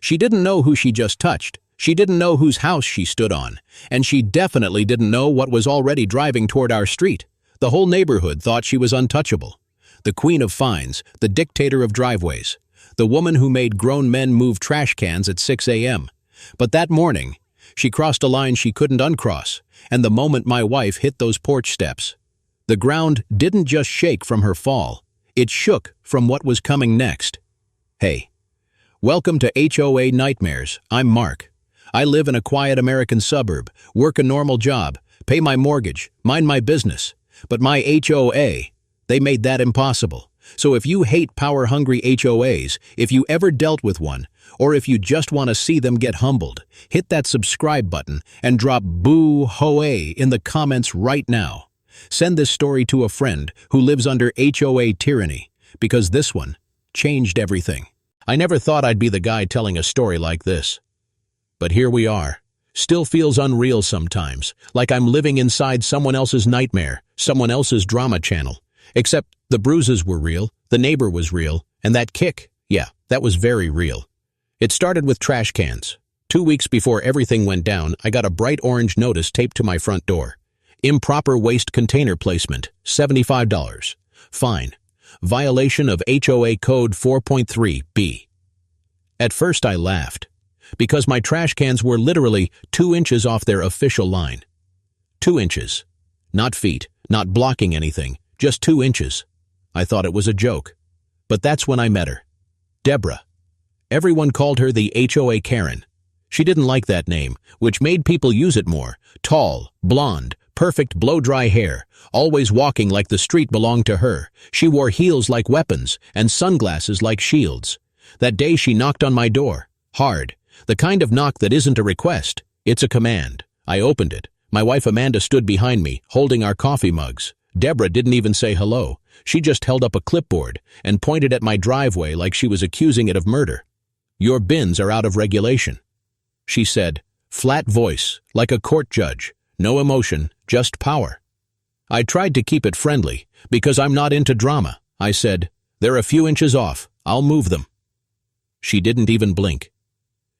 She didn't know who she just touched. She didn't know whose house she stood on. And she definitely didn't know what was already driving toward our street. The whole neighborhood thought she was untouchable. The queen of fines, the dictator of driveways. The woman who made grown men move trash cans at 6 a.m. But that morning, she crossed a line she couldn't uncross, and the moment my wife hit those porch steps, the ground didn't just shake from her fall, it shook from what was coming next. Hey, welcome to HOA Nightmares. I'm Mark. I live in a quiet American suburb, work a normal job, pay my mortgage, mind my business. But my HOA, they made that impossible. So if you hate power-hungry HOAs, if you ever dealt with one, or if you just want to see them get humbled, hit that subscribe button and drop boo HOA in the comments right now. Send this story to a friend who lives under HOA tyranny, because this one changed everything. I never thought I'd be the guy telling a story like this. But here we are. Still feels unreal sometimes, like I'm living inside someone else's nightmare, someone else's drama channel. Except the bruises were real, the neighbor was real, and that kick, yeah, that was very real. It started with trash cans. 2 weeks before everything went down, I got a bright orange notice taped to my front door. Improper waste container placement, $75. Fine. Violation of HOA Code 4.3b. At first I laughed, because my trash cans were literally 2 inches off their official line. 2 inches. Not feet, not blocking anything, just 2 inches. I thought it was a joke. But that's when I met her. Deborah. Everyone called her the HOA Karen. She didn't like that name, which made people use it more. Tall, blonde, perfect blow-dry hair, always walking like the street belonged to her. She wore heels like weapons and sunglasses like shields. That day she knocked on my door. Hard. The kind of knock that isn't a request. It's a command. I opened it. My wife Amanda stood behind me, holding our coffee mugs. Deborah didn't even say hello. She just held up a clipboard and pointed at my driveway like she was accusing it of murder. "Your bins are out of regulation," she said, flat voice, like a court judge. No emotion, just power. I tried to keep it friendly, because I'm not into drama. I said, "They're a few inches off. I'll move them." She didn't even blink.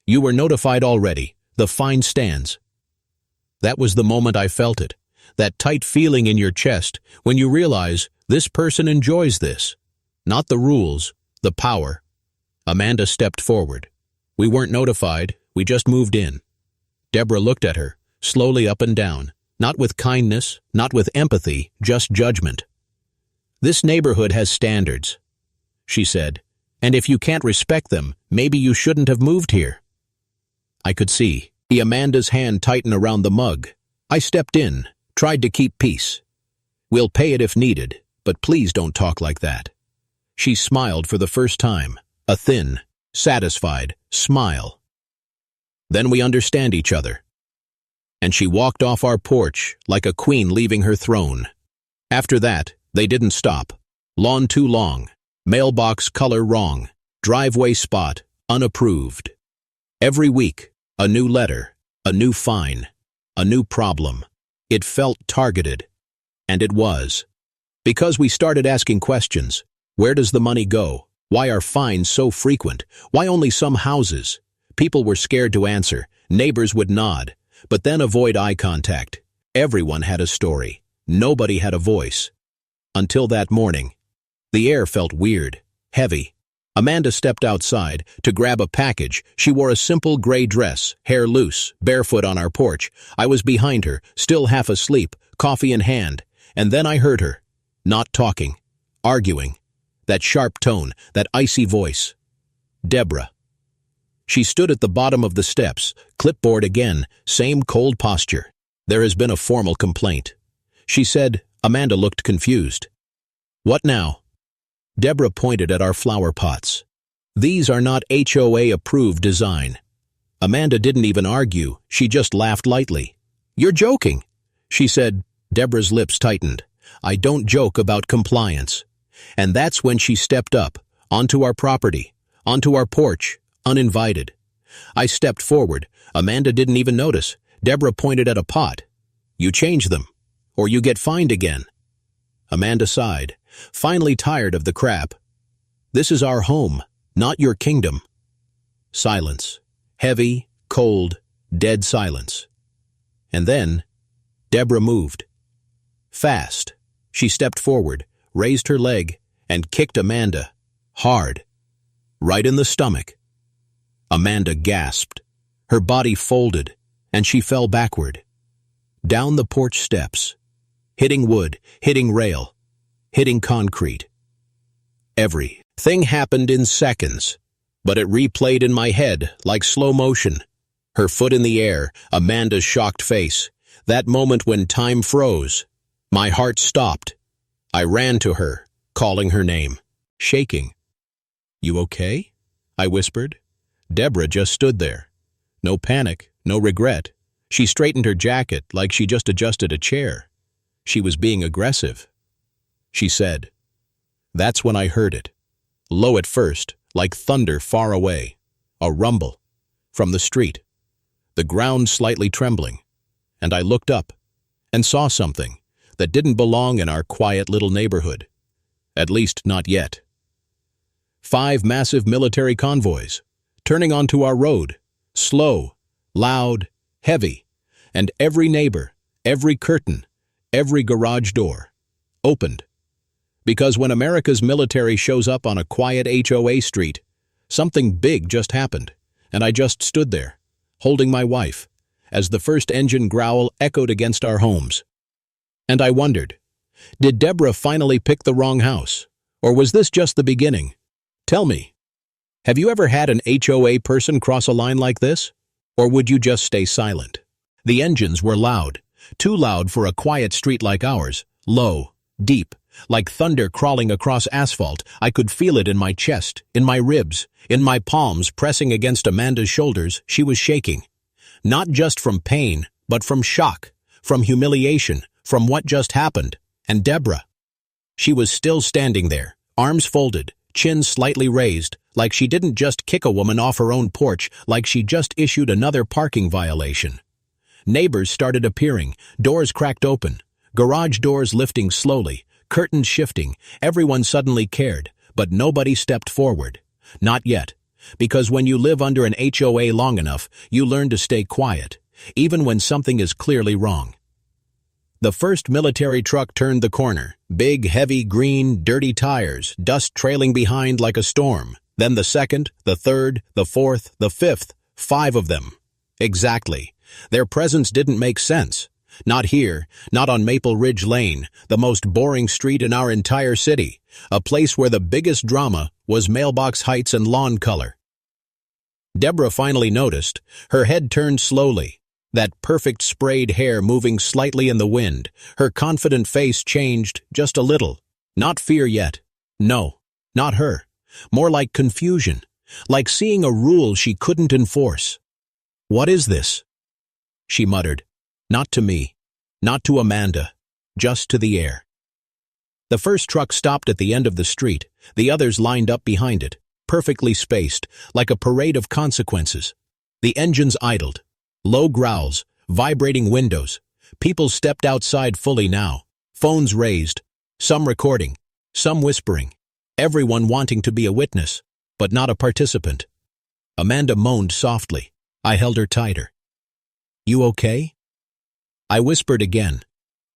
"You were notified already. The fine stands." That was the moment I felt it. That tight feeling in your chest when you realize this person enjoys this. Not the rules, the power. Amanda stepped forward. We weren't notified, we just moved in. Deborah looked at her, slowly up and down, not with kindness, not with empathy, just judgment. "This neighborhood has standards," she said, "and if you can't respect them, maybe you shouldn't have moved here." I could see Amanda's hand tighten around the mug. I stepped in, tried to keep peace. "We'll pay it if needed, but please don't talk like that." She smiled for the first time, a thin, satisfied smile. "Then we understand each other." And she walked off our porch like a queen leaving her throne. After that, they didn't stop. Lawn too long, mailbox color wrong, driveway spot unapproved. Every week, a new letter, a new fine, a new problem. It felt targeted. And it was. Because we started asking questions. Where does the money go? Why are fines so frequent? Why only some houses? People were scared to answer. Neighbors would nod, but then avoid eye contact. Everyone had a story. Nobody had a voice. Until that morning. The air felt weird, heavy. Amanda stepped outside to grab a package. She wore a simple gray dress, hair loose, barefoot on our porch. I was behind her, still half asleep, coffee in hand. And then I heard her. Not talking. Arguing. That sharp tone, that icy voice. Deborah. She stood at the bottom of the steps, clipboard again, same cold posture. "There has been a formal complaint," she said. Amanda looked confused. "What now?" Deborah pointed at our flower pots. "These are not HOA-approved design." Amanda didn't even argue, she just laughed lightly. "You're joking," she said. Deborah's lips tightened. "I don't joke about compliance." And that's when she stepped up, onto our property, onto our porch, uninvited. I stepped forward. Amanda didn't even notice. Deborah pointed at a pot. "You change them, or you get fined again." Amanda sighed, finally tired of the crap. "This is our home, not your kingdom." Silence. Heavy, cold, dead silence. And then, Deborah moved. Fast. She stepped forward, raised her leg, and kicked Amanda. Hard. Right in the stomach. Amanda gasped. Her body folded, and she fell backward. Down the porch steps. Hitting wood, hitting rail, hitting concrete. Everything happened in seconds, but it replayed in my head like slow motion. Her foot in the air, Amanda's shocked face. That moment when time froze. My heart stopped. I ran to her, calling her name, shaking. "You okay?" I whispered. Deborah just stood there. No panic, no regret. She straightened her jacket like she just adjusted a chair. She was being aggressive. She said. That's when I heard it. Low at first, like thunder far away. A rumble. From the street. The ground slightly trembling. And I looked up and saw something that didn't belong in our quiet little neighborhood. At least not yet. 5 massive military convoys, turning onto our road, slow, loud, heavy, and every neighbor, every curtain, every garage door, opened. Because when America's military shows up on a quiet HOA street, something big just happened, and I just stood there, holding my wife, as the first engine growl echoed against our homes. And I wondered, did Deborah finally pick the wrong house, or was this just the beginning? Tell me, have you ever had an HOA person cross a line like this? Or would you just stay silent? The engines were loud, too loud for a quiet street like ours, low, deep, like thunder crawling across asphalt. I could feel it in my chest, in my ribs, in my palms pressing against Amanda's shoulders. She was shaking. Not just from pain, but from shock, from humiliation, from what just happened. And Deborah. She was still standing there, arms folded, chin slightly raised, like she didn't just kick a woman off her own porch, like she just issued another parking violation. Neighbors started appearing, doors cracked open, garage doors lifting slowly, curtains shifting. Everyone suddenly cared, but nobody stepped forward. Not yet, because when you live under an HOA long enough, you learn to stay quiet, even when something is clearly wrong. The first military truck turned the corner, big, heavy, green, dirty tires, dust trailing behind like a storm. Then the second, the third, the fourth, the fifth, 5 of them. Exactly. Their presence didn't make sense. Not here, not on Maple Ridge Lane, the most boring street in our entire city, a place where the biggest drama was mailbox heights and lawn color. Deborah finally noticed. Her head turned slowly, that perfect sprayed hair moving slightly in the wind. Her confident face changed just a little. Not fear yet. No, not her. More like confusion, like seeing a rule she couldn't enforce. "What is this?" she muttered. Not to me, not to Amanda, just to the air. The first truck stopped at the end of the street, the others lined up behind it, perfectly spaced, like a parade of consequences. The engines idled. Low growls, vibrating windows. People stepped outside fully now, phones raised, some recording, some whispering, everyone wanting to be a witness, but not a participant. Amanda moaned softly. I held her tighter. "You okay?" I whispered again.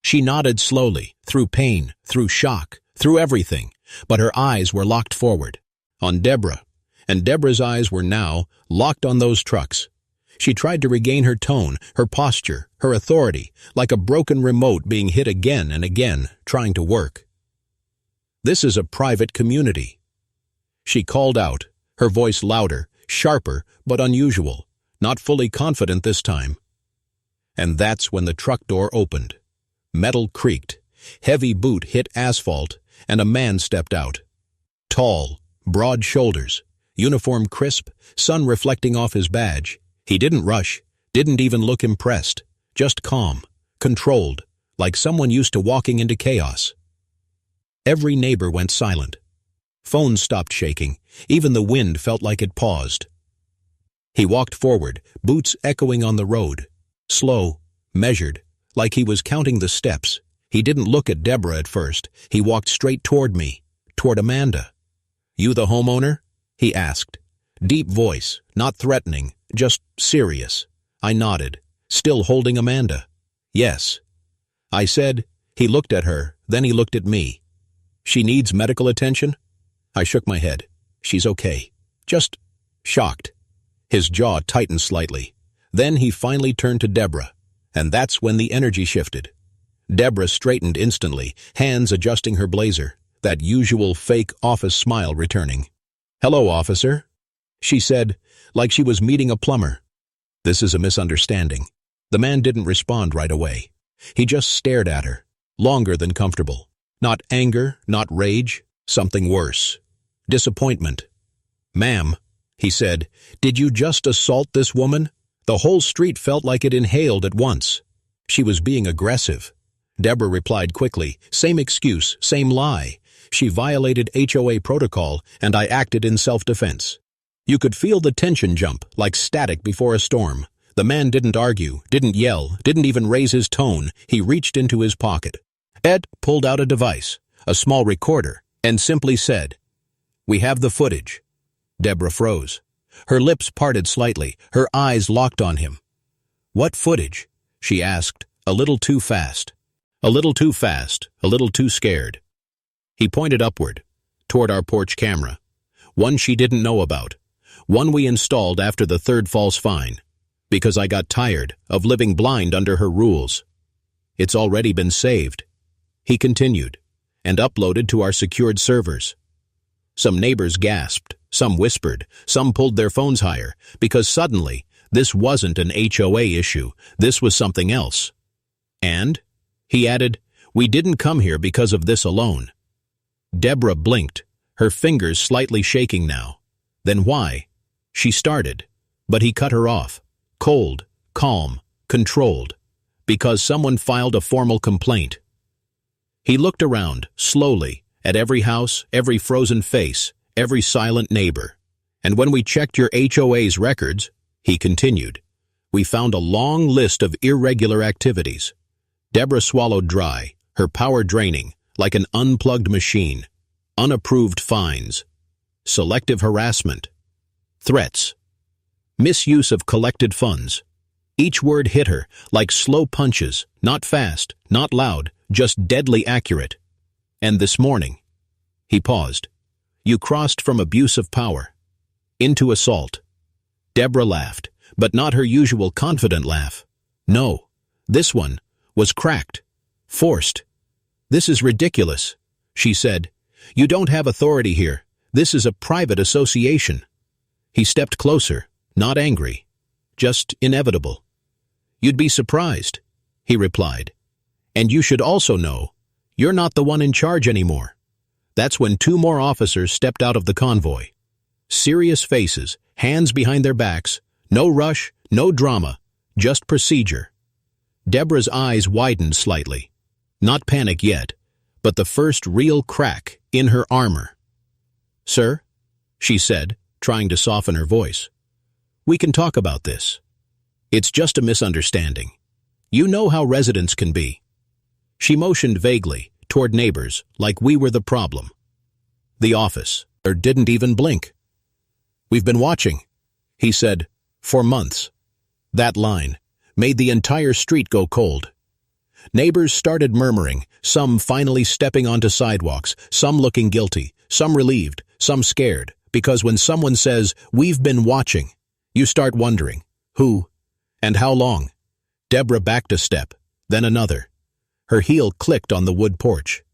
She nodded slowly, through pain, through shock, through everything, but her eyes were locked forward, on Deborah, and Deborah's eyes were now locked on those trucks. She tried to regain her tone, her posture, her authority, like a broken remote being hit again and again, trying to work. "This is a private community," she called out, her voice louder, sharper, but unusual, not fully confident this time. And that's when the truck door opened. Metal creaked, heavy boot hit asphalt, and a man stepped out. Tall, broad shoulders, uniform crisp, sun reflecting off his badge. He didn't rush, didn't even look impressed, just calm, controlled, like someone used to walking into chaos. Every neighbor went silent. Phones stopped shaking, even the wind felt like it paused. He walked forward, boots echoing on the road. Slow, measured, like he was counting the steps. He didn't look at Deborah at first. He walked straight toward me, toward Amanda. "You the homeowner?" he asked. Deep voice, not threatening, just serious. I nodded, still holding Amanda. Yes. I said. He looked at her, then he looked at me. She needs medical attention? I shook my head. She's okay. Just shocked. His jaw tightened slightly. Then he finally turned to Deborah, and that's when the energy shifted. Deborah straightened instantly, hands adjusting her blazer, that usual fake office smile returning. "Hello, officer," she said, like she was meeting a plumber. "This is a misunderstanding." The man didn't respond right away. He just stared at her, longer than comfortable. Not anger, not rage, something worse. Disappointment. "Ma'am," he said, "did you just assault this woman?" The whole street felt like it inhaled at once. She was being aggressive. Deborah replied quickly, same excuse, same lie. She violated HOA protocol, and I acted in self-defense. You could feel the tension jump, like static before a storm. The man didn't argue, didn't yell, didn't even raise his tone. He reached into his pocket. Ed pulled out a device, a small recorder, and simply said, "We have the footage." Deborah froze. Her lips parted slightly, her eyes locked on him. "What footage?" she asked, a little too fast. A little too fast, a little too scared. He pointed upward, toward our porch camera. One she didn't know about. One we installed after the third false fine, because I got tired of living blind under her rules. It's already been saved, he continued, and uploaded to our secured servers. Some neighbors gasped, some whispered, some pulled their phones higher, because suddenly, this wasn't an HOA issue, this was something else. And, he added, we didn't come here because of this alone. Deborah blinked, her fingers slightly shaking now. Then why? She started, but he cut her off, cold, calm, controlled, because someone filed a formal complaint. He looked around, slowly, at every house, every frozen face, every silent neighbor. And when we checked your HOA's records, he continued, we found a long list of irregular activities. Deborah swallowed dry, her power draining, like an unplugged machine. Unapproved fines. Selective harassment. Threats. Misuse of collected funds. Each word hit her, like slow punches, not fast, not loud, just deadly accurate. And this morning, he paused. You crossed from abuse of power into assault. Deborah laughed, but not her usual confident laugh. No, this one was cracked, forced. This is ridiculous, she said. You don't have authority here. This is a private association. He stepped closer, not angry, just inevitable. You'd be surprised, he replied. And you should also know, you're not the one in charge anymore. That's when two more officers stepped out of the convoy. Serious faces, hands behind their backs, no rush, no drama, just procedure. Deborah's eyes widened slightly. Not panic yet, but the first real crack in her armor. Sir, she said, trying to soften her voice. We can talk about this. It's just a misunderstanding. You know how residents can be. She motioned vaguely toward neighbors like we were the problem. The officer didn't even blink. We've been watching, he said, for months. That line made the entire street go cold. Neighbors started murmuring, some finally stepping onto sidewalks, some looking guilty, some relieved, some scared, because when someone says, we've been watching, you start wondering, who and how long? Deborah backed a step, then another. Her heel clicked on the wood porch.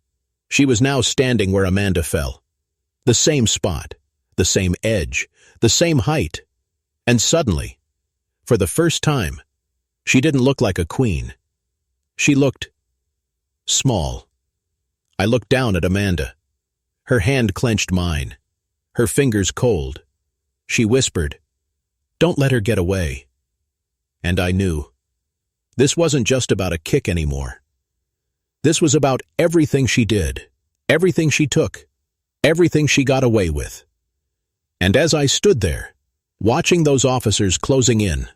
She was now standing where Amanda fell. The same spot, the same edge, the same height. And suddenly, for the first time, she didn't look like a queen. She looked small. I looked down at Amanda. Her hand clenched mine, her fingers cold. She whispered, "Don't let her get away." And I knew. This wasn't just about a kick anymore. This was about everything she did, everything she took, everything she got away with. And as I stood there, watching those officers closing in,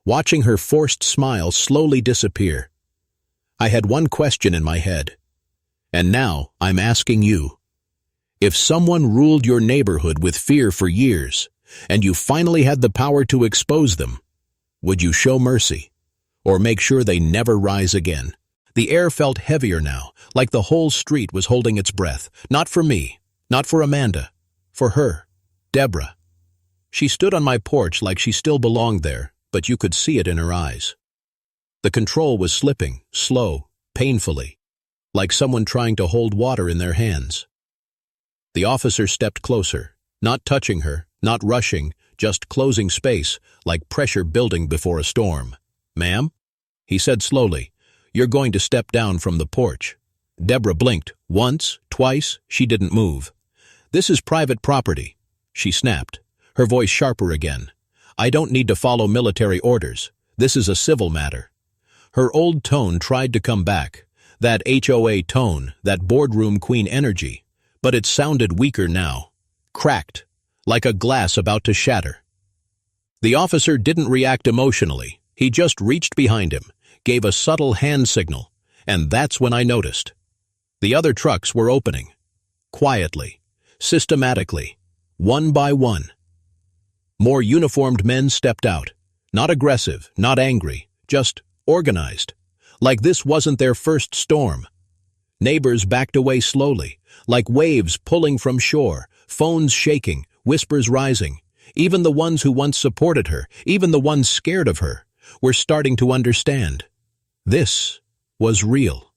watching her forced smile slowly disappear, I had one question in my head. And now I'm asking you. If someone ruled your neighborhood with fear for years, and you finally had the power to expose them. Would you show mercy, or make sure they never rise again? The air felt heavier now, like the whole street was holding its breath. Not for me, not for Amanda, for her, Deborah. She stood on my porch like she still belonged there, but you could see it in her eyes. The control was slipping, slow, painfully, like someone trying to hold water in their hands. The officer stepped closer, not touching her, not rushing, just closing space, like pressure building before a storm. "Ma'am?" he said slowly. "You're going to step down from the porch." Deborah blinked. Once, twice, she didn't move. "This is private property," she snapped, her voice sharper again. "I don't need to follow military orders. This is a civil matter." Her old tone tried to come back, that HOA tone, that boardroom queen energy, but it sounded weaker now, cracked, like a glass about to shatter. The officer didn't react emotionally. He just reached behind him, gave a subtle hand signal, and that's when I noticed. The other trucks were opening. Quietly, systematically, one by one. More uniformed men stepped out, not aggressive, not angry, just organized, like this wasn't their first storm. Neighbors backed away slowly, like waves pulling from shore, phones shaking, whispers rising. Even the ones who once supported her, even the ones scared of her, were starting to understand. This was real.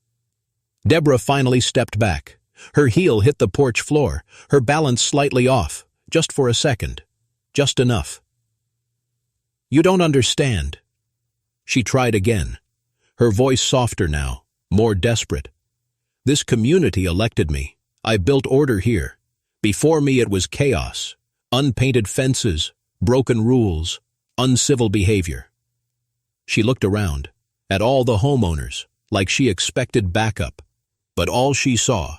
Deborah finally stepped back. Her heel hit the porch floor, her balance slightly off, just for a second, just enough. "You don't understand." She tried again, her voice softer now, more desperate. "This community elected me. I built order here. Before me it was chaos, unpainted fences, broken rules, uncivil behavior." She looked around, at all the homeowners, like she expected backup, but all she saw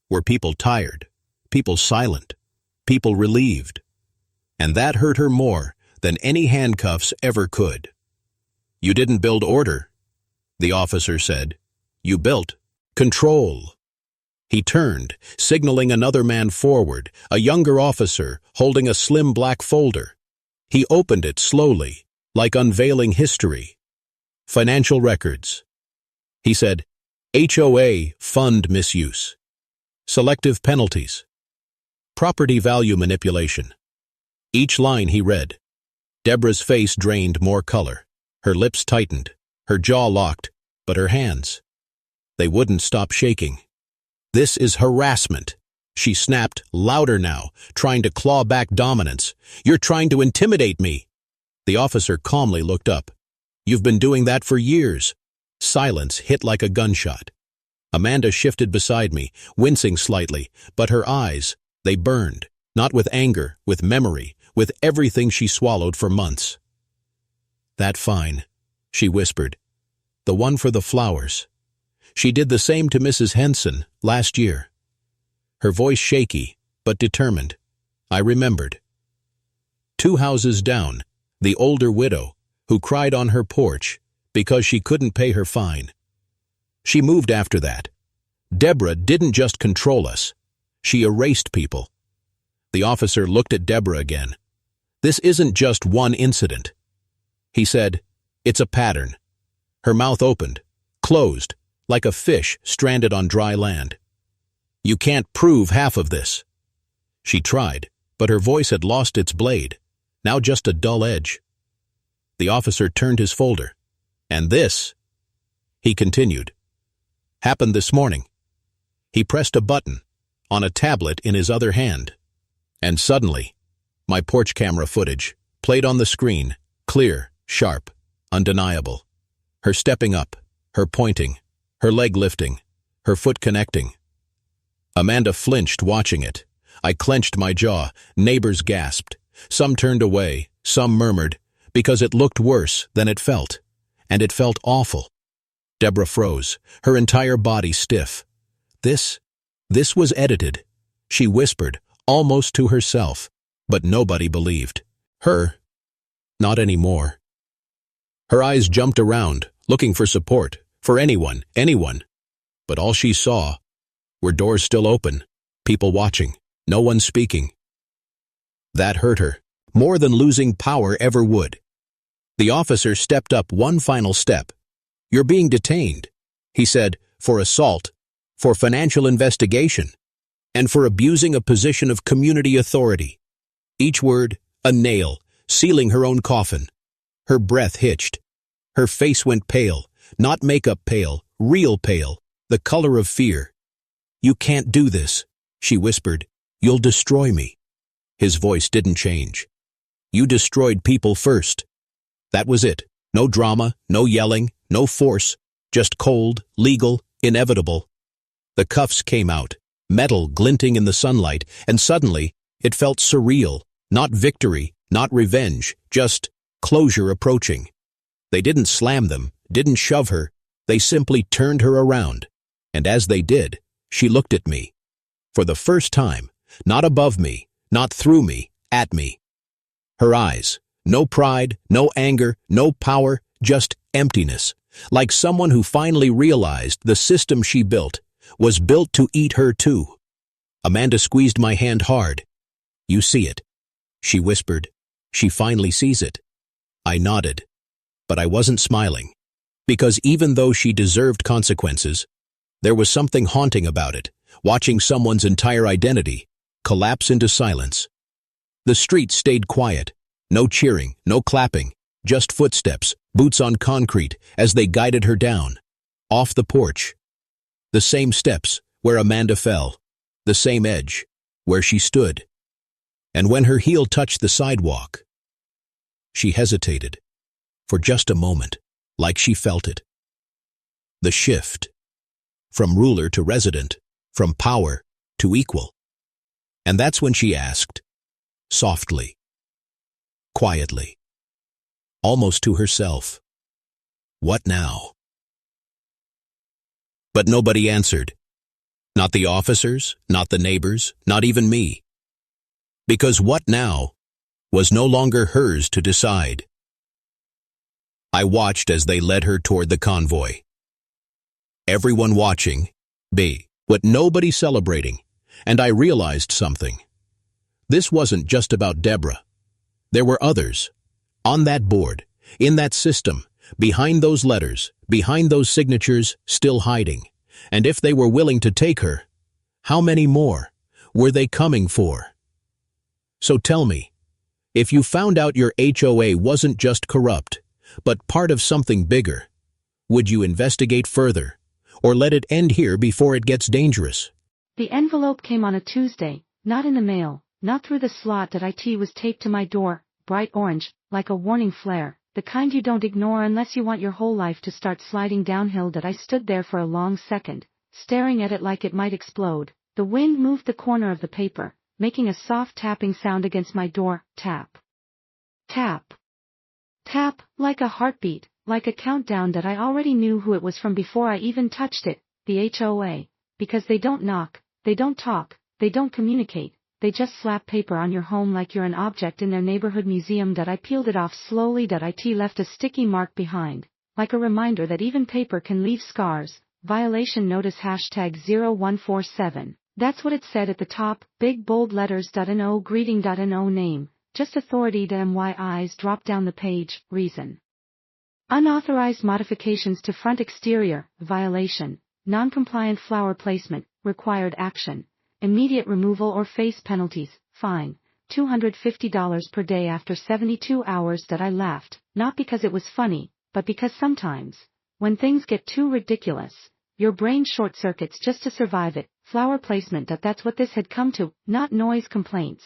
were people tired, people silent, people relieved. And that hurt her more than any handcuffs ever could. "You didn't build order," the officer said. "You built control." He turned, signaling another man forward, a younger officer holding a slim black folder. He opened it slowly, like unveiling history. "Financial records." He said, "HOA fund misuse. Selective penalties. Property value manipulation." Each line he read. Deborah's face drained more color. Her lips tightened, her jaw locked, but her hands, they wouldn't stop shaking. "This is harassment," she snapped, louder now, trying to claw back dominance. "You're trying to intimidate me." The officer calmly looked up. "You've been doing that for years." Silence hit like a gunshot. Amanda shifted beside me, wincing slightly, but her eyes, they burned, not with anger, with memory, with everything she swallowed for months. "That fine," she whispered. "The one for the flowers. She did the same to Mrs. Henson last year." Her voice shaky, but determined. I remembered. 2 houses down, the older widow, who cried on her porch because she couldn't pay her fine. She moved after that. Deborah didn't just control us. She erased people. The officer looked at Deborah again. "This isn't just one incident." He said, "It's a pattern." Her mouth opened, closed, like a fish stranded on dry land. "You can't prove half of this." She tried, but her voice had lost its blade, now just a dull edge. The officer turned his folder. "And this," he continued, "happened this morning." He pressed a button on a tablet in his other hand. And suddenly, my porch camera footage played on the screen, clear, sharp, undeniable. Her stepping up, her pointing, her leg lifting, her foot connecting. Amanda flinched watching it. I clenched my jaw. Neighbors gasped. Some turned away, some murmured, because it looked worse than it felt. And it felt awful. Deborah froze, her entire body stiff. This was edited, she whispered, almost to herself, but nobody believed. Her, not anymore. Her eyes jumped around, looking for support, for anyone. But all she saw were doors still open, people watching, no one speaking. That hurt her, more than losing power ever would. The officer stepped up one final step. "You're being detained," he said, "for assault, for financial investigation, and for abusing a position of community authority." Each word, a nail, sealing her own coffin. Her breath hitched. Her face went pale, not makeup pale, real pale, the color of fear. "You can't do this," she whispered. "You'll destroy me." His voice didn't change. "You destroyed people first." That was it. No drama, no yelling, no force, just cold, legal, inevitable. The cuffs came out, metal glinting in the sunlight, and suddenly it felt surreal, not victory, not revenge, just closure approaching. They didn't slam them, didn't shove her, they simply turned her around. And as they did, she looked at me. For the first time, not above me, not through me, at me. Her eyes, no pride, no anger, no power, just emptiness, like someone who finally realized the system she built was built to eat her too. Amanda squeezed my hand hard. "You see it," she whispered. "She finally sees it." I nodded, but I wasn't smiling, because even though she deserved consequences, there was something haunting about it, watching someone's entire identity collapse into silence. The street stayed quiet. No cheering, no clapping, just footsteps, boots on concrete, as they guided her down. Off the porch. The same steps, where Amanda fell. The same edge, where she stood. And when her heel touched the sidewalk, she hesitated. For just a moment, like she felt it. The shift. From ruler to resident, from power to equal. And that's when she asked, softly, quietly, almost to herself, "What now?" But nobody answered. Not the officers, not the neighbors, not even me. Because what now was no longer hers to decide. I watched as they led her toward the convoy. Everyone watching, but nobody celebrating, and I realized something. This wasn't just about Deborah. There were others. On that board, in that system, behind those letters, behind those signatures, still hiding. And if they were willing to take her, how many more were they coming for? So tell me, if you found out your HOA wasn't just corrupt, but part of something bigger, would you investigate further, or let it end here before it gets dangerous? The envelope came on a Tuesday, not in the mail, not through the slot that it was taped to my door, bright orange, like a warning flare, the kind you don't ignore unless you want your whole life to start sliding downhill. That I stood there for a long second, staring at it like it might explode. The wind moved the corner of the paper, making a soft tapping sound against my door. Tap. Tap. Tap, like a heartbeat, like a countdown. That I already knew who it was from before I even touched it, the HOA. Because they don't knock, they don't talk, they don't communicate, they just slap paper on your home like you're an object in their neighborhood museum. That I peeled it off slowly. That it left a sticky mark behind, like a reminder that even paper can leave scars. Violation notice #0147. That's what it said at the top, big bold letters. No greeting. No name, just authority. My eyes dropped down the page. Reason: unauthorized modifications to front exterior, violation. Non-compliant flower placement, required action, immediate removal or face penalties, fine, $250 per day after 72 hours. That I laughed, not because it was funny, but because sometimes, when things get too ridiculous, your brain short-circuits just to survive it. Flower placement. That's what this had come to, not noise complaints.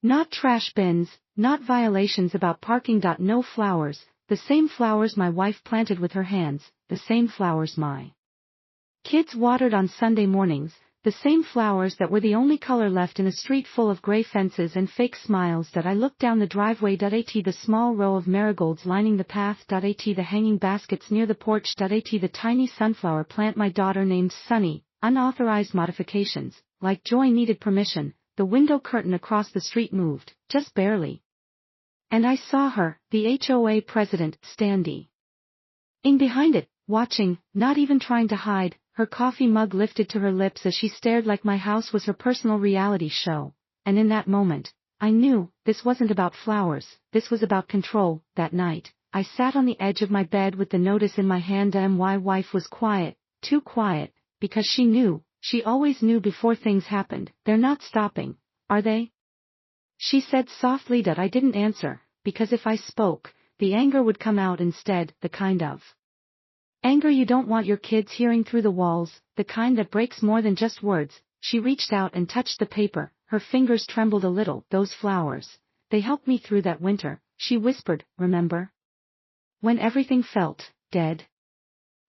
Not trash bins, not violations about parking. No flowers, the same flowers my wife planted with her hands, the same flowers my kids watered on Sunday mornings, the same flowers that were the only color left in a street full of gray fences and fake smiles. That I looked down the driveway. The small row of marigolds lining the path. The hanging baskets near the porch. The tiny sunflower plant my daughter named Sunny. Unauthorized modifications, like Joy needed permission. The window curtain across the street moved, just barely. And I saw her, the HOA president, standing in behind it, watching, not even trying to hide. Her coffee mug lifted to her lips as she stared like my house was her personal reality show. And in that moment, I knew, this wasn't about flowers, this was about control. That night, I sat on the edge of my bed with the notice in my hand. My wife was quiet, too quiet, because she always knew before things happened. They're not stopping, are they? She said softly. That I didn't answer, because if I spoke, the anger would come out instead, the kind of anger you don't want your kids hearing through the walls, the kind that breaks more than just words. She reached out and touched the paper, her fingers trembled a little. Those flowers, they helped me through that winter, she whispered, remember? When everything felt dead.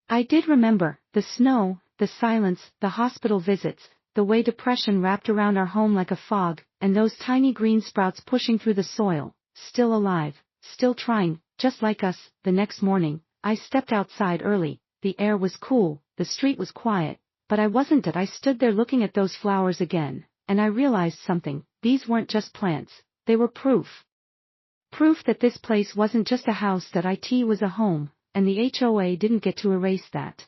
I did remember, the snow, the silence, the hospital visits, the way depression wrapped around our home like a fog, and those tiny green sprouts pushing through the soil, still alive, still trying, just like us. The next morning, I stepped outside early, the air was cool, the street was quiet, but I wasn't dead. I stood there looking at those flowers again, and I realized something. These weren't just plants, they were proof. Proof that this place wasn't just a house, that it was a home, and the HOA didn't get to erase that.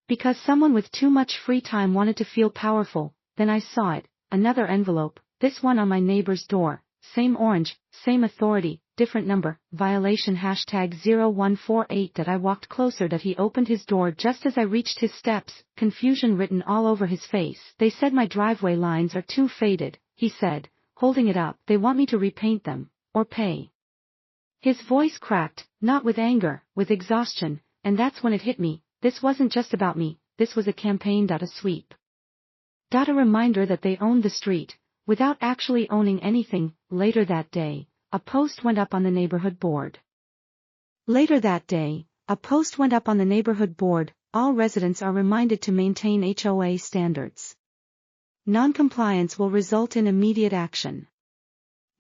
Because someone with too much free time wanted to feel powerful. Then I saw it, another envelope, this one on my neighbor's door, same orange, same authority, different number, violation #0148. That I walked closer. That he opened his door just as I reached his steps, confusion written all over his face. They said my driveway lines are too faded, he said, holding it up. They want me to repaint them, or pay. His voice cracked, not with anger, with exhaustion, and that's when it hit me. This wasn't just about me, this was a campaign. A sweep. A reminder that they owned the street, without actually owning anything. Later that day, a post went up on the neighborhood board. All residents are reminded to maintain HOA standards. Non-compliance will result in immediate action.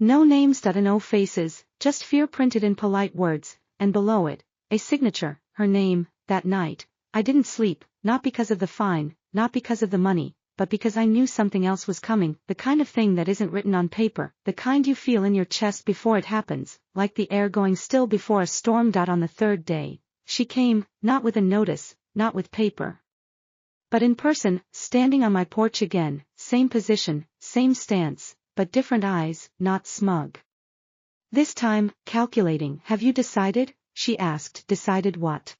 No names, no faces, just fear printed in polite words, and below it, a signature, her name. That night, I didn't sleep, not because of the fine, not because of the money, but because I knew something else was coming, the kind of thing that isn't written on paper, the kind you feel in your chest before it happens, like the air going still before a storm. On the third day, she came, not with a notice, not with paper, but in person, standing on my porch again, same position, same stance, but different eyes, not smug. This time, calculating. Have you decided? She asked. Decided what?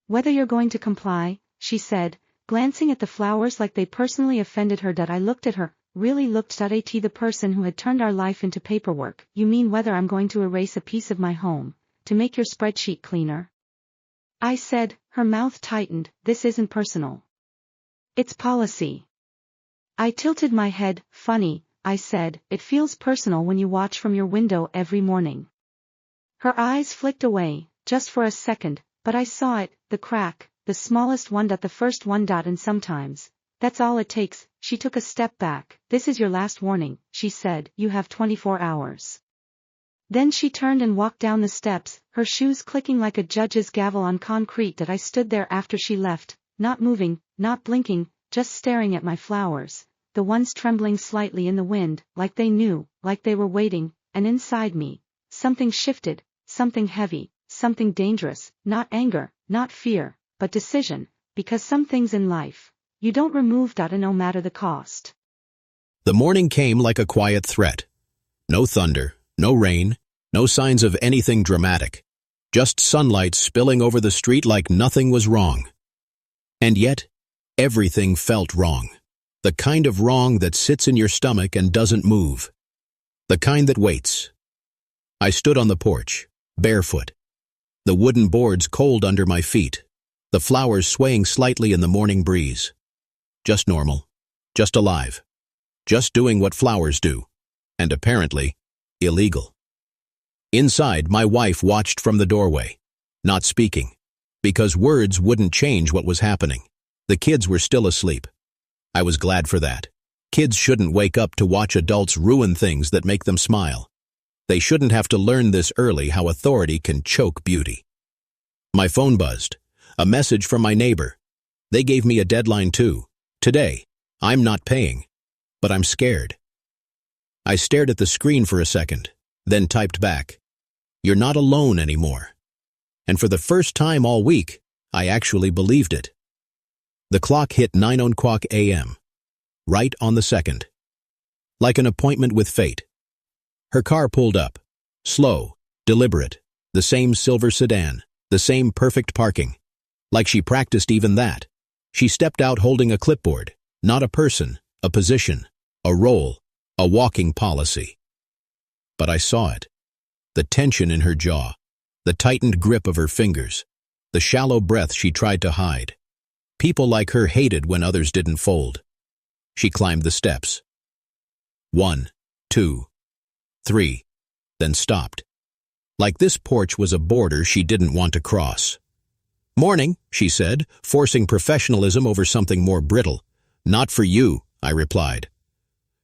Whether you're going to comply, she said, glancing at the flowers like they personally offended her. I looked at her, really looked. At the person who had turned our life into paperwork. You mean whether I'm going to erase a piece of my home, to make your spreadsheet cleaner? I said. Her mouth tightened. This isn't personal. It's policy. I tilted my head. Funny, I said, it feels personal when you watch from your window every morning. Her eyes flicked away, just for a second, but I saw it, the crack, the smallest one. The first one. And sometimes, that's all it takes. She took a step back. This is your last warning, she said. You have 24 hours. Then she turned and walked down the steps, her shoes clicking like a judge's gavel on concrete. I stood there after she left, not moving, not blinking, just staring at my flowers, the ones trembling slightly in the wind, like they knew, like they were waiting, and inside me, something shifted, something heavy, something dangerous, not anger, not fear, but decision, because some things in life, you don't remove. No matter the cost. The morning came like a quiet threat. No thunder, no rain, no signs of anything dramatic. Just sunlight spilling over the street like nothing was wrong. And yet, everything felt wrong. The kind of wrong that sits in your stomach and doesn't move. The kind that waits. I stood on the porch, barefoot. The wooden boards cold under my feet. The flowers swaying slightly in the morning breeze. Just normal. Just alive. Just doing what flowers do. And apparently, illegal. Inside, my wife watched from the doorway, not speaking, because words wouldn't change what was happening. The kids were still asleep. I was glad for that. Kids shouldn't wake up to watch adults ruin things that make them smile. They shouldn't have to learn this early, how authority can choke beauty. My phone buzzed. A message from my neighbor. They gave me a deadline too. Today. I'm not paying. But I'm scared. I stared at the screen for a second, then typed back. You're not alone anymore. And for the first time all week, I actually believed it. The clock hit 9:00 a.m. Right on the second. Like an appointment with fate. Her car pulled up. Slow, deliberate, the same silver sedan, the same perfect parking. Like she practiced even that. She stepped out holding a clipboard, not a person, a position, a role, a walking policy. But I saw it. The tension in her jaw, the tightened grip of her fingers, the shallow breath she tried to hide. People like her hated when others didn't fold. She climbed the steps. 1, 2, 3, then stopped. Like this porch was a border she didn't want to cross. "Morning," she said, forcing professionalism over something more brittle. "Not for you," I replied.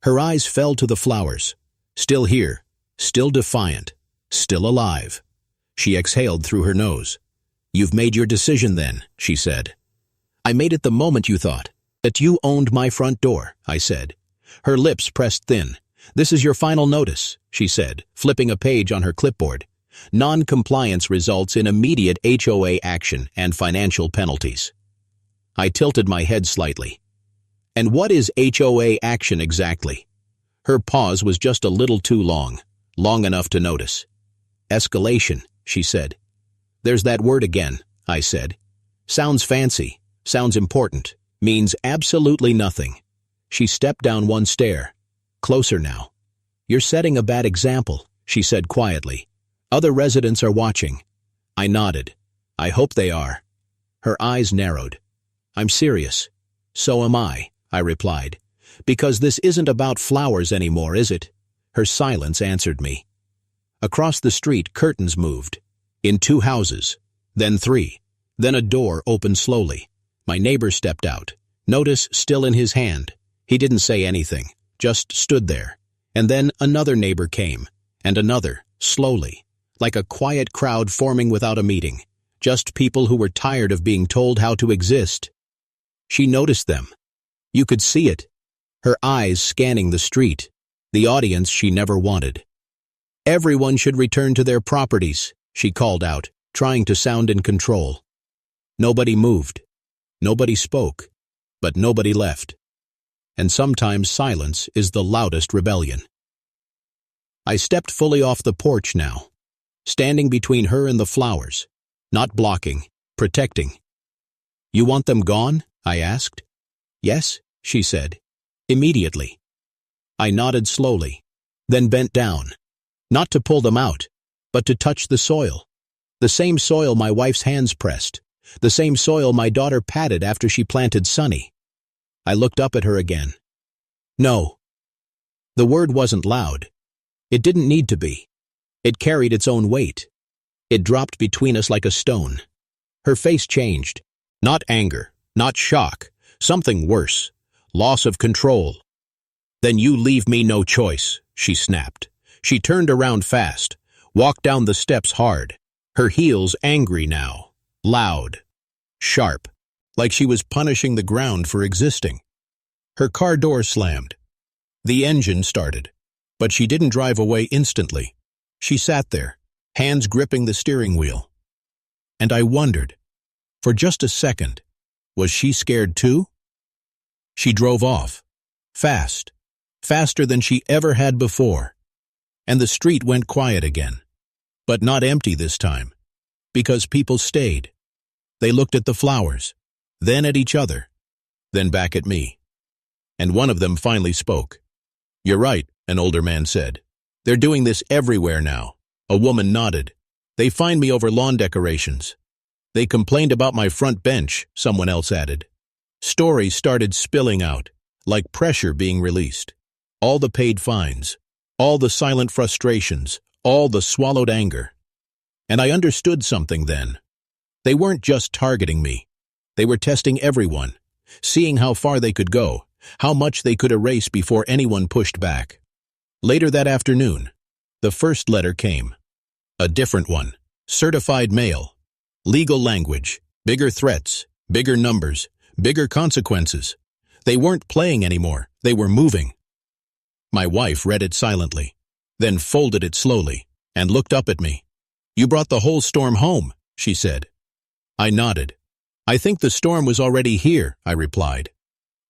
Her eyes fell to the flowers. Still here, still defiant, still alive. She exhaled through her nose. "You've made your decision then," she said. "I made it the moment you thought that you owned my front door," I said. Her lips pressed thin. "This is your final notice," she said, flipping a page on her clipboard. "Non-compliance results in immediate HOA action and financial penalties." I tilted my head slightly. "And what is HOA action exactly?" Her pause was just a little too long, long enough to notice. "Escalation," she said. "There's that word again," I said. "Sounds fancy, sounds important, means absolutely nothing." She stepped down one stair. "Closer now." "You're setting a bad example," she said quietly. "Other residents are watching." I nodded. "I hope they are." Her eyes narrowed. "I'm serious." "So am I," I replied. "Because this isn't about flowers anymore, is it?" Her silence answered me. Across the street, curtains moved. In 2 houses, then 3. Then a door opened slowly. My neighbor stepped out, notice still in his hand. He didn't say anything, just stood there. And then another neighbor came, and another, slowly, like a quiet crowd forming without a meeting, just people who were tired of being told how to exist. She noticed them. You could see it. Her eyes scanning the street, the audience she never wanted. "Everyone should return to their properties," she called out, trying to sound in control. Nobody moved. Nobody spoke. But nobody left. And sometimes silence is the loudest rebellion. I stepped fully off the porch now, standing between her and the flowers, not blocking, protecting. "You want them gone?" I asked. "Yes," she said, immediately. I nodded slowly, then bent down, not to pull them out, but to touch the soil. The same soil my wife's hands pressed, the same soil my daughter patted after she planted Sunny. I looked up at her again. "No." The word wasn't loud. It didn't need to be. It carried its own weight. It dropped between us like a stone. Her face changed. Not anger, not shock, something worse. Loss of control. "Then you leave me no choice," she snapped. She turned around fast, walked down the steps hard, her heels angry now, loud, sharp, like she was punishing the ground for existing. Her car door slammed. The engine started, but she didn't drive away instantly. She sat there, hands gripping the steering wheel. And I wondered, for just a second, was she scared too? She drove off, fast, faster than she ever had before. And the street went quiet again, but not empty this time, because people stayed. They looked at the flowers, then at each other, then back at me. And one of them finally spoke. "You're right," an older man said. "They're doing this everywhere now." A woman nodded. "They find me over lawn decorations." "They complained about my front bench," someone else added. Stories started spilling out, like pressure being released. All the paid fines, all the silent frustrations, all the swallowed anger. And I understood something then. They weren't just targeting me. They were testing everyone, seeing how far they could go, how much they could erase before anyone pushed back. Later that afternoon, the first letter came. A different one, certified mail, legal language, bigger threats, bigger numbers, bigger consequences. They weren't playing anymore, they were moving. My wife read it silently, then folded it slowly, and looked up at me. "You brought the whole storm home," she said. I nodded. "I think the storm was already here," I replied.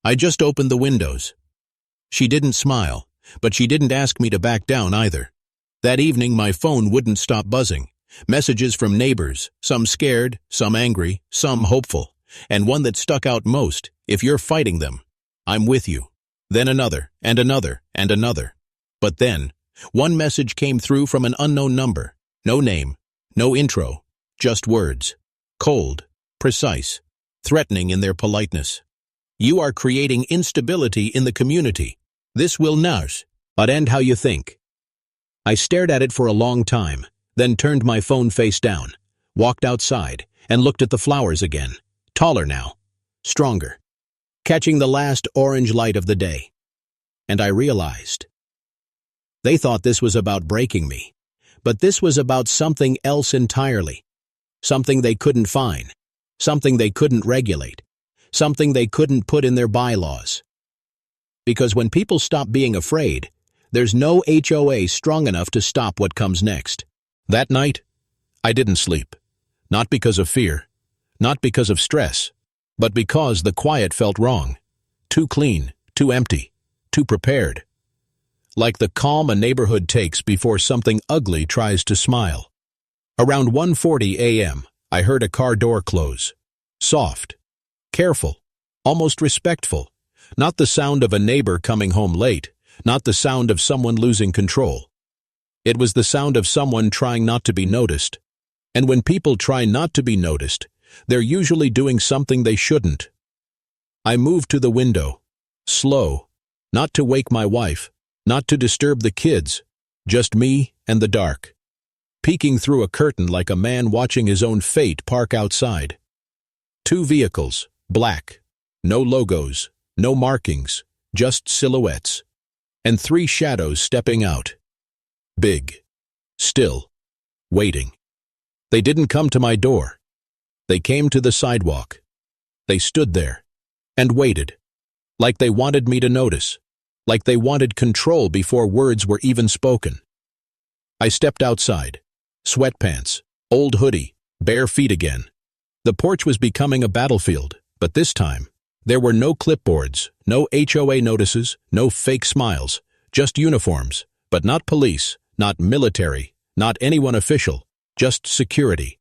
"I just opened the windows." She didn't smile, but she didn't ask me to back down either. That evening, my phone wouldn't stop buzzing. Messages from neighbors, some scared, some angry, some hopeful. And one that stuck out most: if you're fighting them, I'm with you. Then another, and another, and another. But then, one message came through from an unknown number. No name, no intro, just words. Cold, precise, threatening in their politeness. You are creating instability in the community. This will not end how you think. I stared at it for a long time, then turned my phone face down, walked outside, and looked at the flowers again. Taller now, stronger, catching the last orange light of the day. And I realized. They thought this was about breaking me, but this was about something else entirely. Something they couldn't find, something they couldn't regulate, something they couldn't put in their bylaws. Because when people stop being afraid, there's no HOA strong enough to stop what comes next. That night, I didn't sleep. Not because of fear, not because of stress, but because the quiet felt wrong. Too clean, too empty, too prepared. Like the calm a neighborhood takes before something ugly tries to smile. Around 1:40 a.m., I heard a car door close. Soft, careful, almost respectful. Not the sound of a neighbor coming home late, not the sound of someone losing control. It was the sound of someone trying not to be noticed. And when people try not to be noticed, they're usually doing something they shouldn't. I moved to the window, slow, not to wake my wife, not to disturb the kids, just me and the dark. Peeking through a curtain like a man watching his own fate park outside. 2 vehicles, black, no logos, no markings, just silhouettes. And 3 shadows stepping out. Big, still, waiting. They didn't come to my door. They came to the sidewalk. They stood there and waited, like they wanted me to notice, like they wanted control before words were even spoken. I stepped outside. Sweatpants, old hoodie, bare feet again. The porch was becoming a battlefield, but this time, there were no clipboards, no HOA notices, no fake smiles, just uniforms, but not police, not military, not anyone official, just security.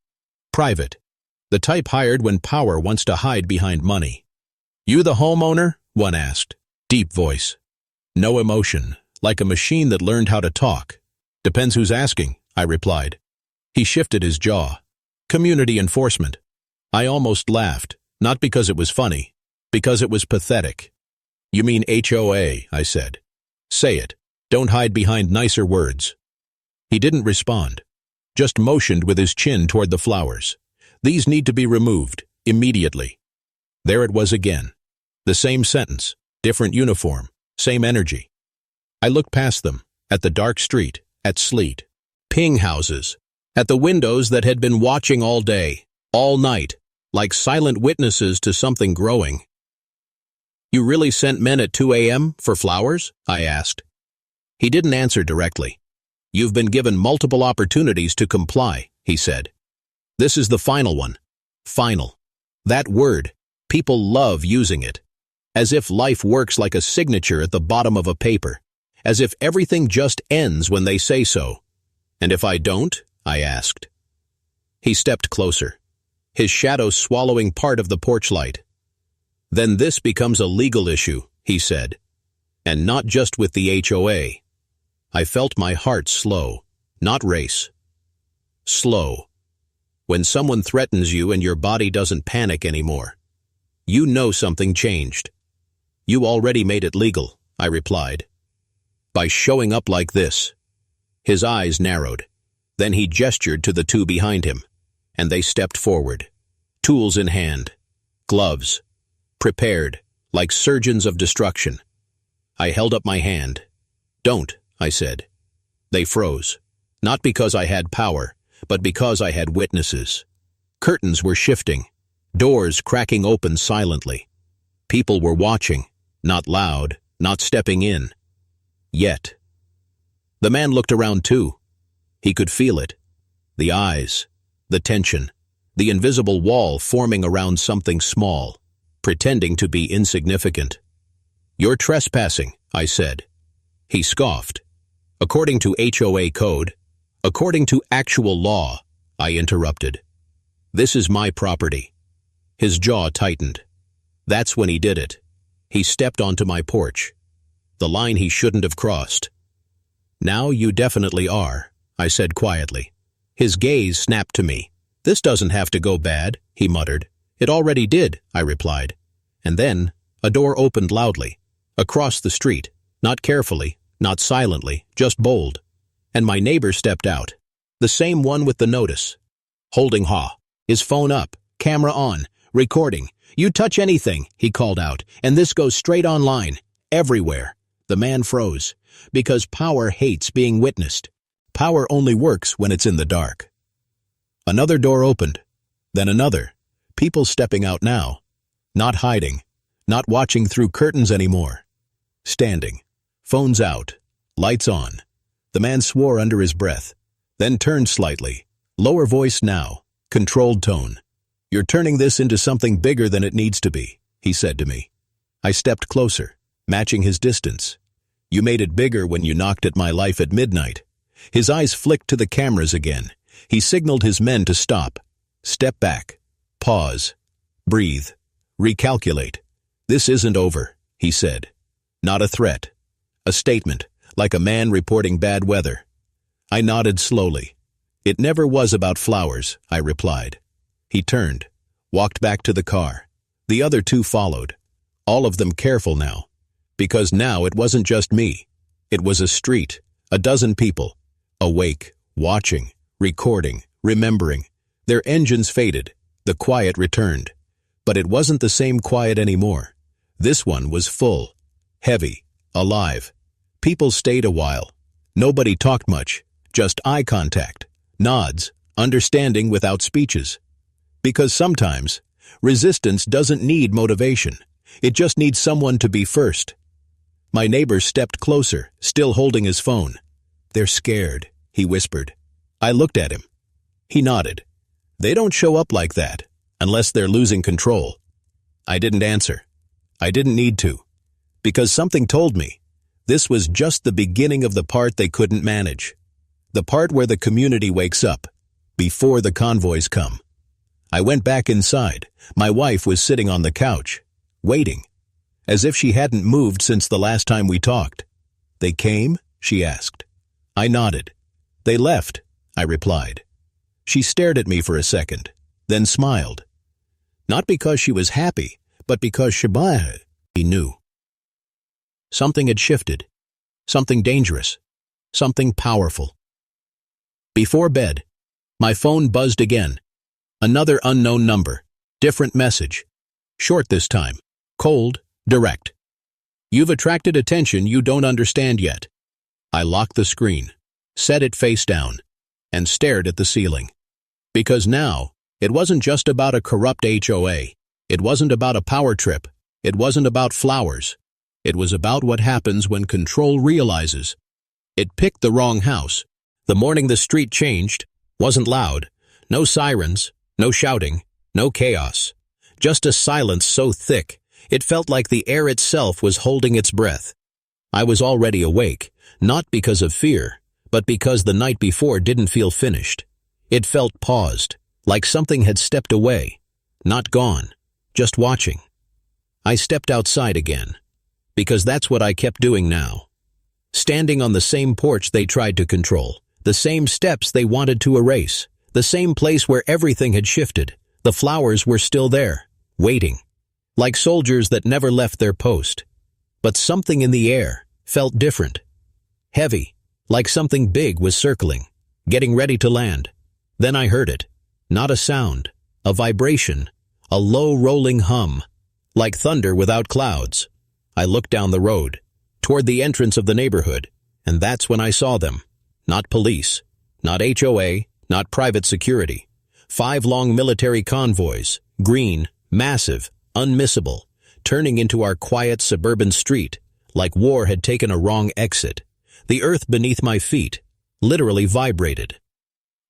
Private. The type hired when power wants to hide behind money. "You the homeowner?" one asked. Deep voice. No emotion, like a machine that learned how to talk. "Depends who's asking," I replied. He shifted his jaw. "Community enforcement." I almost laughed, not because it was funny, because it was pathetic. "You mean HOA," I said. "Say it. Don't hide behind nicer words." He didn't respond, just motioned with his chin toward the flowers. "These need to be removed, immediately." There it was again. The same sentence, different uniform, same energy. I looked past them, at the dark street, at sleet, ping houses, at the windows that had been watching all day, all night, like silent witnesses to something growing. "You really sent men at 2 a.m. for flowers?" I asked. He didn't answer directly. "You've been given multiple opportunities to comply," he said. "This is the final one." Final. That word, people love using it. As if life works like a signature at the bottom of a paper. As if everything just ends when they say so. "And if I don't?" I asked. He stepped closer, his shadow swallowing part of the porch light. "Then this becomes a legal issue," he said. "And not just with the HOA." I felt my heart slow, not race. Slow. When someone threatens you and your body doesn't panic anymore, you know something changed. "You already made it legal," I replied. "By showing up like this." His eyes narrowed. Then he gestured to the 2 behind him, and they stepped forward, tools in hand, gloves, prepared, like surgeons of destruction. I held up my hand. "Don't," I said. They froze, not because I had power, but because I had witnesses. Curtains were shifting, doors cracking open silently. People were watching, not loud, not stepping in. Yet. The man looked around too. He could feel it. The eyes, the tension, the invisible wall forming around something small, pretending to be insignificant. "You're trespassing," I said. He scoffed. According to HOA code, according to actual law, I interrupted. This is my property. His jaw tightened. That's when he did it. He stepped onto my porch. The line he shouldn't have crossed. Now you definitely are, I said quietly. His gaze snapped to me. This doesn't have to go bad, he muttered. It already did, I replied. And then, a door opened loudly. Across the street, not carefully, not silently, just bold. And my neighbor stepped out. The same one with the notice. Holding his phone up, camera on, recording. You touch anything, he called out, and this goes straight online, everywhere. The man froze, because power hates being witnessed. Power only works when it's in the dark. Another door opened, then another. People stepping out now, not hiding, not watching through curtains anymore. Standing, phones out, lights on. The man swore under his breath, then turned slightly, lower voice now, controlled tone. You're turning this into something bigger than it needs to be, he said to me. I stepped closer, matching his distance. You made it bigger when you knocked at my life at midnight. His eyes flicked to the cameras again. He signaled his men to stop. Step back. Pause. Breathe. Recalculate. This isn't over, he said. Not a threat. A statement, like a man reporting bad weather. I nodded slowly. It never was about flowers, I replied. He turned, walked back to the car. The other two followed, all of them careful now. Because now it wasn't just me. It was a street, a dozen people, awake, watching, recording, remembering. Their engines faded, the quiet returned. But it wasn't the same quiet anymore. This one was full, heavy, alive. People stayed a while. Nobody talked much, just eye contact, nods, understanding without speeches. Because sometimes, resistance doesn't need motivation. It just needs someone to be first. My neighbor stepped closer, still holding his phone. They're scared, he whispered. I looked at him. He nodded. They don't show up like that, unless they're losing control. I didn't answer. I didn't need to. Because something told me, this was just the beginning of the part they couldn't manage. The part where the community wakes up, before the convoys come. I went back inside. My wife was sitting on the couch, waiting, as if she hadn't moved since the last time we talked. They came? She asked. I nodded. They left, I replied. She stared at me for a second, then smiled. Not because she was happy, but because he knew. Something had shifted, something dangerous, something powerful. Before bed, my phone buzzed again. Another unknown number, different message. Short this time, cold, direct. You've attracted attention you don't understand yet. I locked the screen, set it face down, and stared at the ceiling. Because now, it wasn't just about a corrupt HOA. It wasn't about a power trip. It wasn't about flowers. It was about what happens when control realizes. It picked the wrong house. The morning the street changed, wasn't loud. No sirens, no shouting, no chaos. Just a silence so thick, it felt like the air itself was holding its breath. I was already awake, not because of fear, but because the night before didn't feel finished. It felt paused, like something had stepped away, not gone, just watching. I stepped outside again, because that's what I kept doing now. Standing on the same porch they tried to control, the same steps they wanted to erase, the same place where everything had shifted. The flowers were still there, waiting, like soldiers that never left their post. But something in the air felt different, heavy, like something big was circling, getting ready to land. Then I heard it, not a sound, a vibration, a low rolling hum, like thunder without clouds. I looked down the road, toward the entrance of the neighborhood, and that's when I saw them. Not police, not HOA, not private security. 5 long military convoys, green, massive, unmissable, turning into our quiet suburban street, like war had taken a wrong exit. The earth beneath my feet literally vibrated.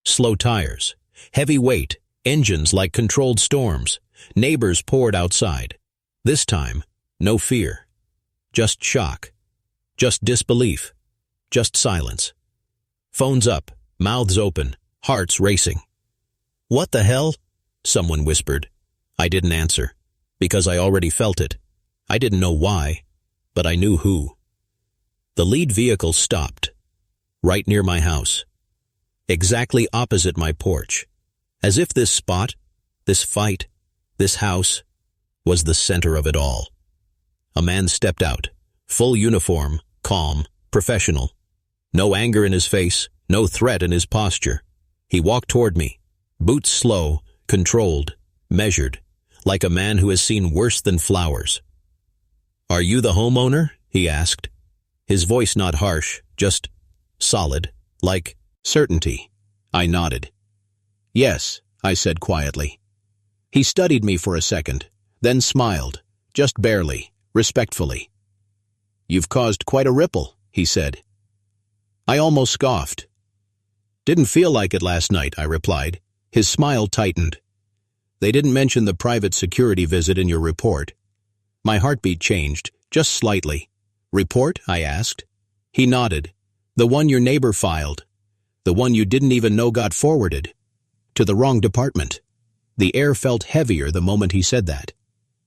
Slow tires, heavy weight, engines like controlled storms. Neighbors poured outside. This time, no fear. Just shock. Just disbelief. Just silence. Phones up, mouths open, hearts racing. "What the hell?" someone whispered. I didn't answer, because I already felt it. I didn't know why, but I knew who. The lead vehicle stopped, right near my house, exactly opposite my porch, as if this spot, this fight, this house, was the center of it all. A man stepped out, full uniform, calm, professional. No anger in his face, no threat in his posture. He walked toward me, boots slow, controlled, measured, like a man who has seen worse than flowers. "Are you the homeowner?" he asked. His voice not harsh, just solid, like certainty. I nodded. "Yes," I said quietly. He studied me for a second, then smiled, just barely, respectfully. "You've caused quite a ripple," he said. I almost scoffed. "Didn't feel like it last night," I replied. His smile tightened. "They didn't mention the private security visit in your report." My heartbeat changed, just slightly. "Report?" I asked. He nodded. "The one your neighbor filed. The one you didn't even know got forwarded. To the wrong department." The air felt heavier the moment he said that.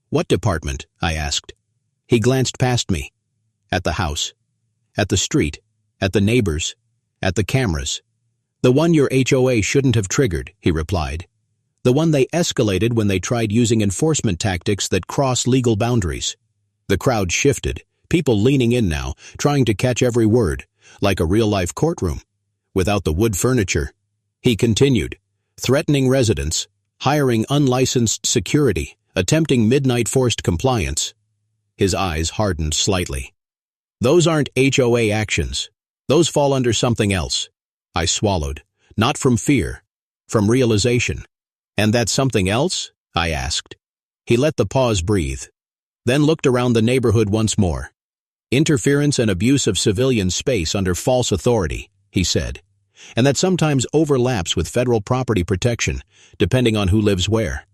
"What department?" I asked. He glanced past me. At the house. At the street. At the neighbors. At the cameras. "The one your HOA shouldn't have triggered," he replied. "The one they escalated when they tried using enforcement tactics that cross legal boundaries." The crowd shifted, people leaning in now, trying to catch every word, like a real-life courtroom, without the wood furniture. He continued, "Threatening residents, hiring unlicensed security, attempting midnight forced compliance." His eyes hardened slightly. "Those aren't HOA actions. Those fall under something else." I swallowed, not from fear, from realization. "And that's something else?" I asked. He let the pause breathe, then looked around the neighborhood once more. "Interference and abuse of civilian space under false authority," he said, "and that sometimes overlaps with federal property protection, depending on who lives where."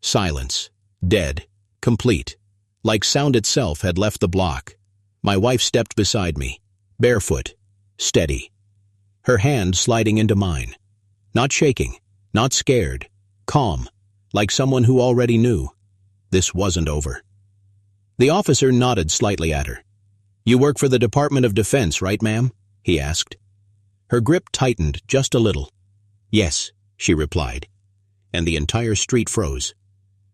Silence. Dead. Complete. Like sound itself had left the block. My wife stepped beside me, barefoot, steady, her hand sliding into mine. Not shaking, not scared, calm, like someone who already knew. This wasn't over. The officer nodded slightly at her. "You work for the Department of Defense, right, ma'am?" he asked. Her grip tightened just a little. "Yes," she replied, and the entire street froze.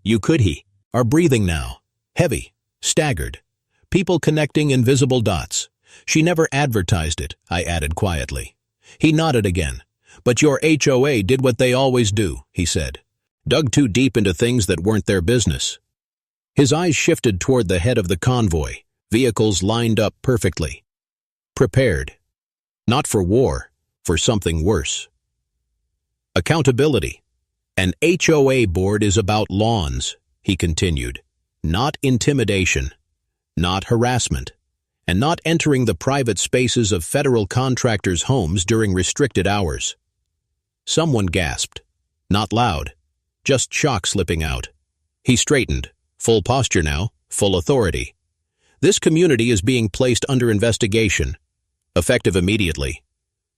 "You could he are breathing now, heavy, staggered, people connecting invisible dots. She never advertised it," I added quietly. He nodded again. "But your HOA did what they always do," he said. "Dug too deep into things that weren't their business." His eyes shifted toward the head of the convoy, vehicles lined up perfectly. Prepared. Not for war, for something worse. Accountability. "An HOA board is about lawns," he continued. "Not intimidation, not harassment, and not entering the private spaces of federal contractors' homes during restricted hours." Someone gasped. Not loud, just shock slipping out. He straightened, full posture now, full authority. "This community is being placed under investigation, effective immediately."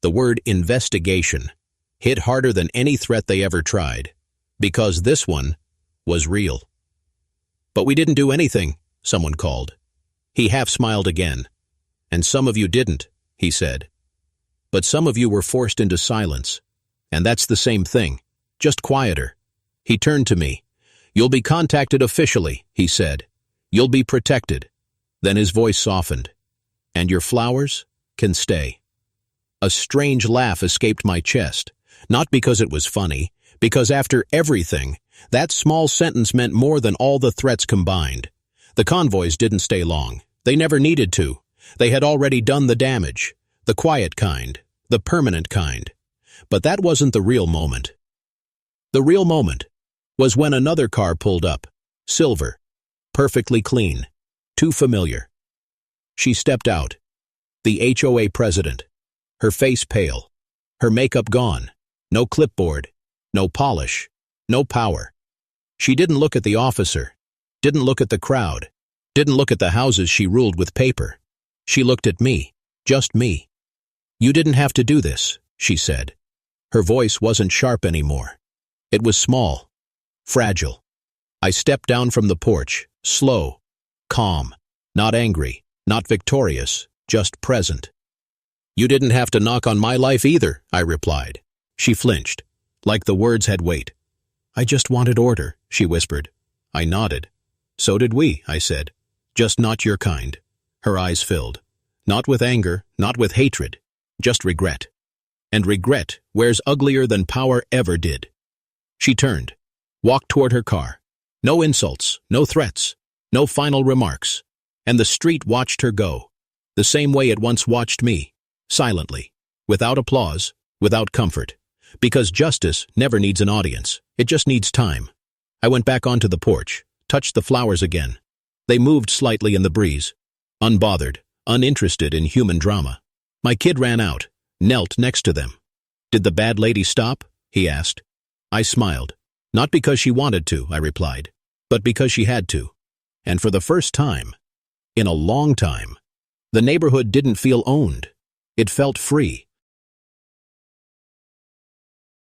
The word investigation hit harder than any threat they ever tried, because this one was real. "But we didn't do anything," someone called. He half smiled again. "And some of you didn't," he said. "But some of you were forced into silence. And that's the same thing, just quieter." He turned to me. "You'll be contacted officially," he said. "You'll be protected." Then his voice softened. "And your flowers can stay." A strange laugh escaped my chest, not because it was funny, because after everything, that small sentence meant more than all the threats combined. The convoys didn't stay long. They never needed to. They had already done the damage, the quiet kind, the permanent kind. But that wasn't the real moment. The real moment was when another car pulled up, silver, perfectly clean, too familiar. She stepped out, the HOA president, her face pale, her makeup gone, no clipboard, no polish, no power. She didn't look at the officer, didn't look at the crowd, didn't look at the houses she ruled with paper. She looked at me, just me. You didn't have to do this, she said. Her voice wasn't sharp anymore. It was small, fragile. I stepped down from the porch, slow, calm, not angry, not victorious, just present. You didn't have to knock on my life either, I replied. She flinched, like the words had weight. I just wanted order, she whispered. I nodded. So did we, I said. Just not your kind. Her eyes filled. Not with anger, not with hatred, just regret. And regret wears uglier than power ever did. She turned, walked toward her car. No insults, no threats, no final remarks. And the street watched her go, the same way it once watched me, silently, without applause, without comfort. Because justice never needs an audience, it just needs time. I went back onto the porch, touched the flowers again. They moved slightly in the breeze, unbothered, uninterested in human drama. My kid ran out, knelt next to them. Did the bad lady stop? He asked. I smiled. Not because she wanted to, I replied, but because she had to. And for the first time, in a long time, the neighborhood didn't feel owned. It felt free.